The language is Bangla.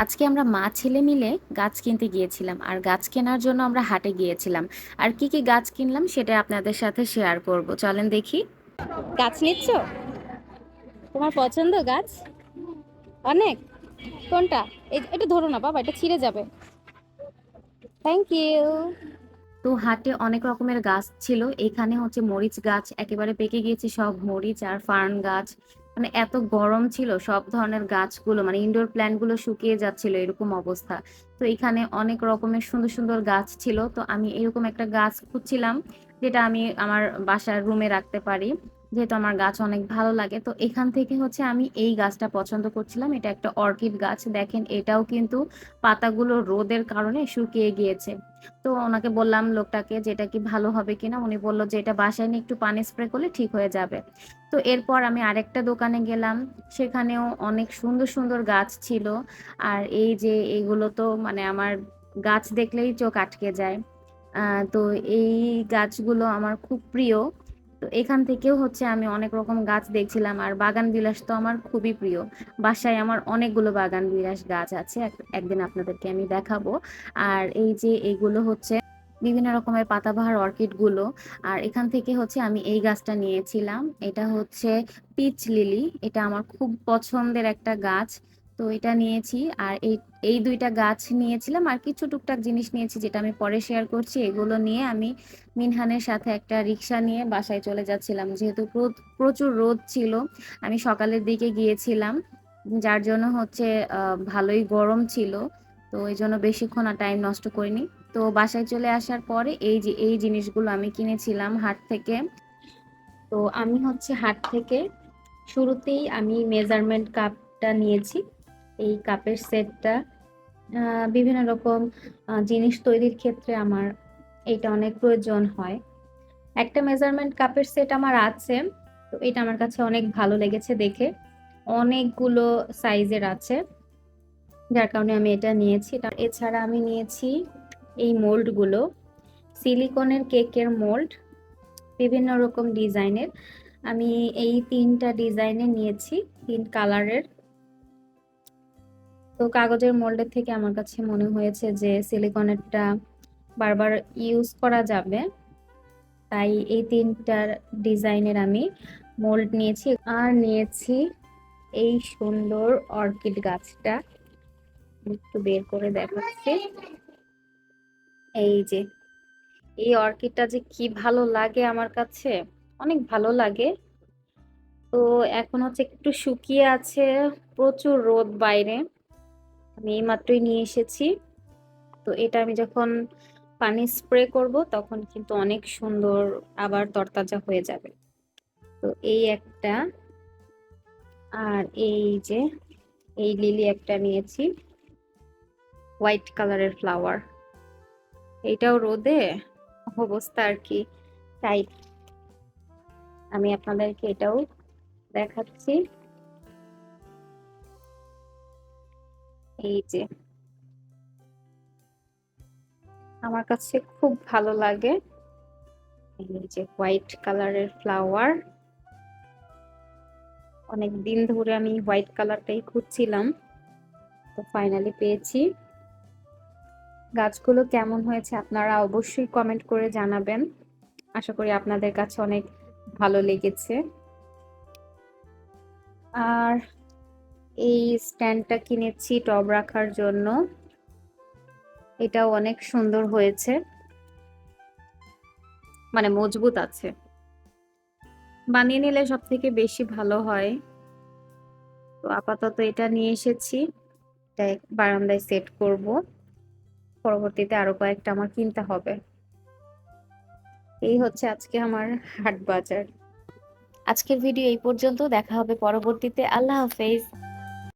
আজকে আমরা মা ছেলে মিলে গাছ কিনতে গিয়েছিলাম আর গাছ কেনার জন্য আমরা হাটে গিয়েছিলাম। আর কি কি গাছ কিনলাম সেটা আপনাদের সাথে শেয়ার করব, চলেন দেখি। গাছ নিচ্ছ? তোমার পছন্দ গাছ অনেক? কোনটা? এটা ধরো না বাবা, এটা ছিঁড়ে যাবে। Thank you. তো হাটে অনেক রকমের গাছ ছিল। এখানে হচ্ছে মরিচ গাছ একেবারে পেকে গিয়েছে, সব মরিচ আর ফার্ন গাছ। মানে এত গরম ছিল, সব ধরনের গাছগুলো মানে ইনডোর প্ল্যান্ট গুলো শুকিয়ে যাচ্ছিল, এরকম অবস্থা। তো এখানে অনেক রকমের সুন্দর সুন্দর গাছ ছিল, তো আমি এরকম একটা গাছ খুঁজছিলাম যেটা আমি আমার বাসার রুমে রাখতে পারি, যেহেতু আমার গাছ অনেক ভালো লাগে। তো এখান থেকে হচ্ছে আমি এই গাছটা পছন্দ করছিলাম। এটা একটা অর্কিড গাছ, দেখেন এটাও কিন্তু পাতাগুলো রোদের কারণে শুকিয়ে গিয়েছে। তো ওনাকে বললাম লোকটাকে যে এটা কি ভালো হবে কিনা, উনি বললো যে এটা বাসায় নিয়ে একটু পানি স্প্রে করলে ঠিক হয়ে যাবে। তো এরপর আমি আরেকটা দোকানে গেলাম, সেখানেও অনেক সুন্দর সুন্দর গাছ ছিল। আর এই যে এগুলো তো মানে আমার গাছ দেখলেই চোখ আটকে যায়। তো এই গাছগুলো আমার খুব প্রিয়। তো এখান থেকেও হচ্ছে আমি অনেক রকম গাছ দেখছিলাম, আর বাগান বিলাস তো আমার খুবই প্রিয়। বাসায় আমার অনেকগুলো বাগান বিলাস গাছ আছে, একদিন আপনাদেরকে আমি দেখাবো। আর এই যে এইগুলো হচ্ছে বিভিন্ন রকমের পাতাবাহার অর্কিড গুলো। আর এখান থেকে হচ্ছে আমি এই গাছটা নিয়েছিলাম, এটা হচ্ছে পিচ লিলি, এটা আমার খুব পছন্দের একটা গাছ। তো এটা নিয়েছি। আর এই এই দুইটা গাছ নিয়েছিলাম, আর কিছু টুকটাক জিনিস নিয়েছি যেটা আমি পরে শেয়ার করছি। এগুলো নিয়ে আমি মিনহানের সাথে একটা রিক্সা নিয়ে বাসায় চলে যাচ্ছিলাম, যেহেতু প্রচুর রোদ ছিল। আমি সকালের দিকে গিয়েছিলাম, যার জন্য হচ্ছে ভালোই গরম ছিল। তো এই জন্য বেশিক্ষণ আর টাইম নষ্ট করিনি। তো বাসায় চলে আসার পরে এই যে এই জিনিসগুলো আমি কিনেছিলাম হাট থেকে। তো আমি হচ্ছে হাট থেকে শুরুতেই আমি মেজারমেন্ট কাপটা নিয়েছি। এই কাপের সেটটা বিভিন্ন রকম জিনিস তৈরির ক্ষেত্রে আমার এটা অনেক প্রয়োজন হয়। একটা মেজারমেন্ট কাপের সেট আমার আছে, তো এটা আমার কাছে অনেক ভালো লেগেছে দেখে। অনেকগুলো সাইজের আছে, যার কারণে আমি এটা নিয়েছি। এছাড়া আমি নিয়েছি এই মোল্ডগুলো, সিলিকনের কেকের মোল্ড, বিভিন্ন রকম ডিজাইনের। আমি এই তিনটা ডিজাইনে নিয়েছি, তিন কালারের। তো কাগজের মোল্ডের থেকে আমার কাছে মনে হয়েছে যে সিলিকনেরটা বারবার ইউজ করা যাবে, তাই এই তিনটার ডিজাইনের আমি মোল্ড নিয়েছি। আর নিয়েছি এই সুন্দর অর্কিড গাছটা, একটু বের করে দেখাচ্ছি। এই যে এই অর্কিডটা যে কি ভালো লাগে আমার কাছে, অনেক ভালো লাগে। তো এখন হচ্ছে একটু শুকিয়ে আছে, প্রচুর রোদ বাইরে। আমি এই মাত্রই নিয়ে এসেছি। তো এটা আমি যখন পানি স্প্রে করব তখন কিন্তু অনেক সুন্দর আবার তরতাজা হয়ে যাবে। তো এই একটা, আর এই যে এই লিলি একটা নিয়েছি, হোয়াইট কালারের ফ্লাওয়ার। এটাও রোদে অবস্থা আর কি টাইট। আমি আপনাদেরকে এটাও দেখাচ্ছি। এই যে আমার কাছে খুব ভালো লাগে। এই যে হোয়াইট কালারের ফ্লাওয়ার, অনেক দিন ধরে আমি হোয়াইট কালারটাই খুঁজছিলাম, তো ফাইনালি পেয়েছি। গাছগুলো কেমন হয়েছে আপনারা অবশ্যই কমেন্ট করে জানাবেন। আশা করি আপনাদের কাছে অনেক ভালো লেগেছে। আর এই স্ট্যান্ডটা কিনেছি টব রাখার জন্য, এটাও অনেক সুন্দর হয়েছে, মানে মজবুত আছে। বানিয়ে নিলে সব থেকে বেশি ভালো হয়। তো আপাতত এটা নিয়ে এসেছি, এটা বারান্দায় সেট করব। পরবর্তীতে আরো কয়েকটা আমার কিনতে হবে। এই হচ্ছে আজকে আমার হাট বাজার। আজকের ভিডিও এই পর্যন্ত, দেখা হবে পরবর্তীতে। আল্লাহ হাফেজ।